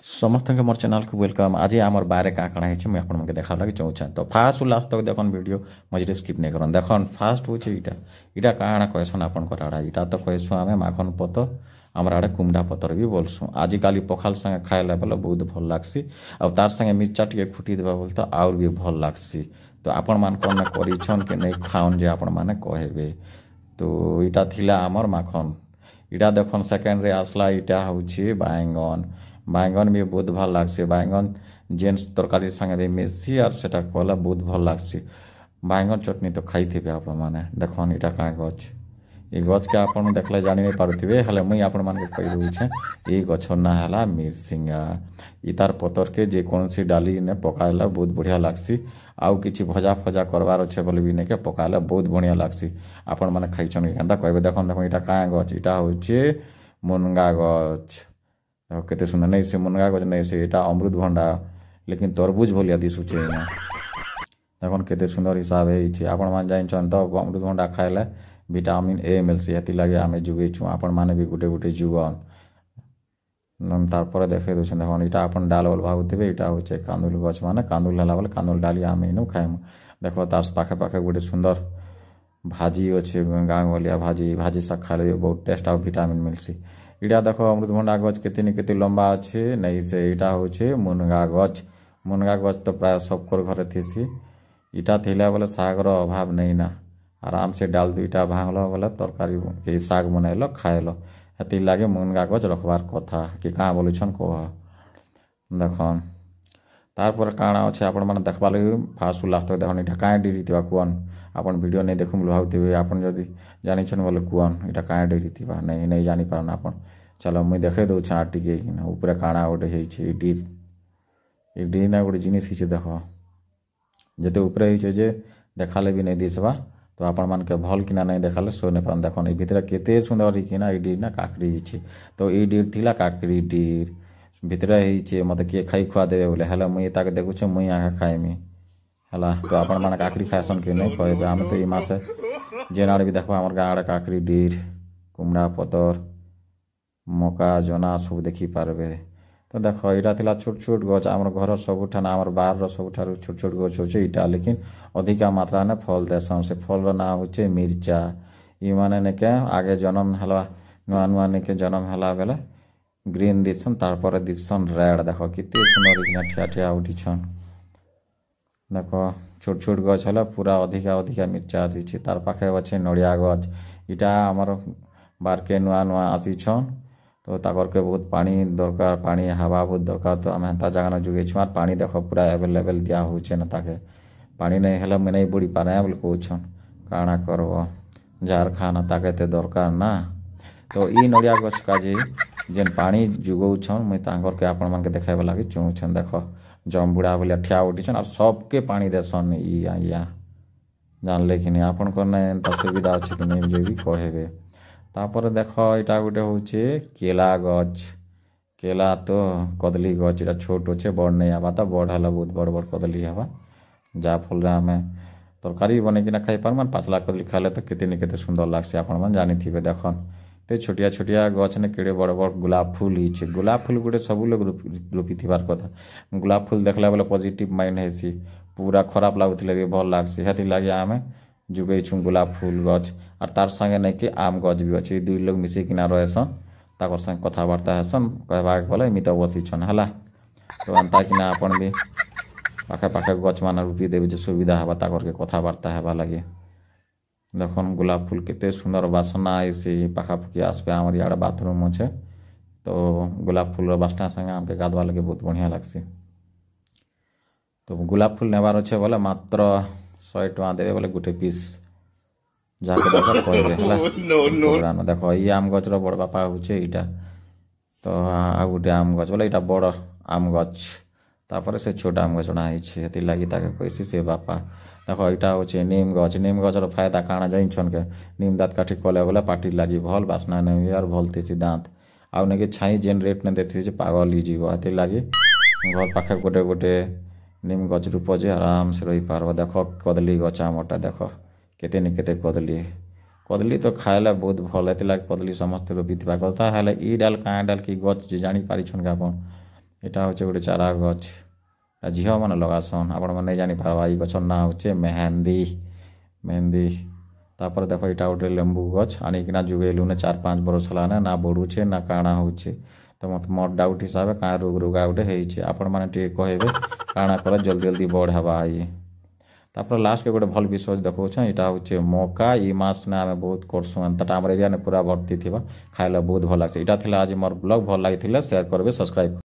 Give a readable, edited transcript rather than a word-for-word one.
समस्त के मोर चैनल को वेलकम। आज आमर बारे का काଣା है मुझे आपन देखा लगे चाहूँ तो फास्ट लास्ट तक देखन वीडियो मझे स्किप नहीं करन देखन फास्ट हूँ इटा काଣା कहसन आपन आड़ा इटा तो कहसु आम माखन पतर आमर आड़े कुमड़ा पतर भी बोलसु आजिकल पखाल संगे खाइला बेले बहुत भल लगसी आ तार संगे मिर्चा टे खुटी देवा बोले तो आउर भी भल लगसी। तो आपण मान कौन करिछन कि नहीं खाउन जे आपण माने कहबे। तो इटा थिला आमर माखन इटा देखन सेकेंड रे आसला इटा होछि बैंगन बैंगन भी बहुत भल लगसी बैंगन जेन्स तरकारी संगे भी मिसी और सेटा कहला बहुत भल लगसी। बैंगन चटनी तो खाई थे आप मैंने देखन इटा क्या गछ ये गछ के आप देखले जानी नहीं पारे हेले मुई आपण मान के कही दूचे ये गछ ना है मिर्सिंगा इतार पतर के जेकोसी डाली ने पकाला बहुत बढ़िया लगसी आउ कि भजा फजा करवार अच्छे बोले भी नहीं के पकाला बहुत बढ़िया लगसी। आपण मैंने खाईछन के कहबे देखन देखो इटा क्या गछ इटा होचे मुनगा गछ केते सुंदर नहीं से मुनगा गछ नहीं से इटा अमृतभंडा लेकिन तरबूज भलिया दिशुचे ना देखन केते सुंदर हिसाब है आपण मान जाइन तो अमृतभंडा खाइले विटामिन ए मिलसी हेती लगे आम जुगेछु आपण माने भी गोटे गोटे जुगन तार देखे दूसरे देखो इटा अपन डाल बोल भावुवे इटा हूँ कांदुल गछ माने कांदुल है बोले कांदुल डाली आम इनू खाइमु देख तार पाखे पाखे गोटे सुंदर भाजी अच्छे गाँव वालिया भाजी भाजी शाग खाइले बहुत टेस्ट आ विटामिन मिलसी। इटा देख अमृतभंडा गछ केते लंबा अच्छे नहीं से इटा हूँ मुनगा गछ तो प्राय सबकर घरे थीसी इटा थिला बोले सागर अभाव नहीं ना आराम से डाल दुईटा भांगल बोले तरकारी साग बनैल खाएल हेती लगे मुनगा गछ रखबार कथा कि कहाँ बोलुछन कह देखन तारपर काଣା अच्छे आपण मैंने देखवा लगे फास्ट लास्ट तक देखन इटा कहीं डेरी थी कुहन आपन वीडियो नहीं देखूँ भावुवे आपन जदि जानी बोले कुहन इटा कहीं डेरी थी नहीं नहीं जानी पारन आपन चलो मुई देखे दूचे आटिके ऊपर काଣା गोटे डीर एक डीर ना गोटे जिनिस ही देख जिते ऊपर जे देखाले भी नहीं दिसवा तो आपण मान के भल किना नहीं देखाले सो नहीं पान देखन भितर केते सुंदर हिना ई डीर ना काकरी हिचे तो ई डीर थिला काकरी डीर भितर हिचे मते किए खाई खुआ देवे बोले हेला मुई ताके देखुछे मुई आके खाइमी हला तो आपण मान काकरी खासन के नहीं कहबे हम तो ई मासे जेनाड़ भी देखबा हमर गाड़ काकरी डीर कुमड़ा पतर मका जना सब देखी पारबे। तो देख इटा थिला छोट छोट गछ आमर घर सबुठान आमर बाहर सबुठार छोट छोट गछ होचे इटा लेकिन अधिका मात्रा ने फल देसन से फल ना होचे मिर्चा ई माने ने के आगे जन्म हला नुआ नुआ ने के जन्म हला बेले ग्रीन दिसन तारपर दिसन रेड देख केते सुंदर इना ठिया ठिया उठिछन देख छोट छोट गछ हला पूरा अधिका अधिका मिर्चा आसी तार पाखे अच्छे नड़िया गछ इटा आमर बारके नुआ नुआ आसीछन तो ताकर के बहुत पानी दरकार पानी हवा बहुत दरकार तो आम हेता जगह जुगे छुआर पानी देख पूरा एवेलेबल दिया होचे ना ताके पानी नहीं हेला मैं नहीं बुड़ी पारे बोले कहछन काଣା करब जार खाना ताके ते दरकार ना। तो ई नड़िया गछ काजी जेन पानी जुगौछन मुई तांकर के आपण मान के देखाइबा लागि चौछन देख जमबुड़ा बोलिया ठिया उठिछन और सबके पानी देसन या जानले कि नहीं आपन को नहीं सुविधा अच्छे कि नहीं भी कहबे। तापर देख इटा गोटे हूँ केला गछ केला तो कदली गछ इटा छोट अच्छे बड़ नहीं हवा तो बड़ है बहुत बड़ बड़ कदली हवा जहाँ फल आम तरकारी बनैकिना खाई पार मान पातला कदली खाले तो केते सुंदर लगसी आपण मन जानी थे देखन तो छोटिया छोटिया गछ ने केड़े बड़ बड़ गुलाब फूल ही गुलाब फूल गोटे सब लोग रोपी थीबार कथा गुलाब फूल देखला बेले पॉजिटिव माइंड है पूरा खराब लगुले भी भल लगसी हेती लगे आम जुगे छु गुलाब फूल गछ और तार संगे नहीं कि आम गछ भी अच्छे दुई लोग मिसिकिना रहेसन ताकर संगे कथबार्ता हेसन कहवा गले इमित बसीछन है तो अंता किना आपन भी पाखे पाखे गछ मान रोपी देवे जो सुविधा हवा ताकर के कथबार्ता हेबा लगे देखन गुलाब फूल केते सुंदर बासना ऐसे पाखापाखि आसपे आमर इे बाथरूम अच्छे तो गुलाब फूल बासना संगे आमके गाधवा लगे बहुत बढ़िया लगसी। तो गुलाब फूल नेबार अच्छे बोले मात्र 100 टका देवे बोले गोटे पीस जाके देख कहबे देख ये आम गछ बड़ बापा होचे इटा तो आ गोटे आम गछ बोले इटा बड़ आम गछ तापर से छोटा आम गछ हेती लगी ताके कैसी से बापा देख इटा होचे नीम गछर फायदा काଣା जाइछन के नीम दाँत काठी कले बोले पार्टी लगी भल बासना नहीं और भल थी दाँत आउ नहीं छाई जेन रेट ने देती पागल हीजिब हेती लगी घर पाखे गोटे गोटे नीम गछ रूप जे आराम से रही पार्ब देख कदली गछ आमटा देख केते न केते कदली तो खाइले बहुत भल है कदली समस्त रोपी कथा है ई डाल क्या डाल कि गछ जे जानी पारिछन के आपन ଏଇଟା ହେଉଛି ଗୋଟେ ଚାରା ଗଛ ଝିଅମାନେ ଲଗାସନ୍ ଆପଣମାନେ ନାଇଁ ଜାଣିପାରବା ଏଇ ଗଛର ନାଁ ହେଉଛି ମେହେନ୍ଦି ତାପରେ ଦେଖ ଏଇଟା ଗୋଟେ ଲେମ୍ବୁ ଗଛ ଆଣିକିନା ଯୁଗେଇଲୁନେ 4-5 ବର୍ଷ ହେଲାନେ ନା ବଢ଼ୁଛେ ନା କାଣା ହେଉଛି ତ ମୋତେ ମୋର ଡାଉଟ୍ ହିସାବରେ କାଁ ରୋଗା ଗୋଟେ ହେଇଛି ଆପଣମାନେ ଟିକେ କହିବେ କାଣା କଲେ ଜଲ୍ଦି ବଢ଼ ହେବା ଇଏ ତାପରେ ଲାଷ୍ଟକେ ଗୋଟେ ଭଲ ବିଷୟ ଦେଖାଉଛେ ଏଇଟା ହେଉଛି ମକା ଇ ମାସନେ ଆମେ ବହୁତ କରସୁଁ ଏନ୍ତାଟା ଆମର ଏରିଆନେ ପୁରା ଭର୍ତ୍ତି ଥିବା ଖାଇଲେ ବହୁତ ଭଲ ଲାଗ୍ସି ଏଇଟା ଥିଲା ଆଜି ମୋର ବ୍ଲଗ୍ ଭଲ ଲାଗିଥିଲେ ସେୟାର କରିବେ ସବସ୍କ୍ରାଇବ୍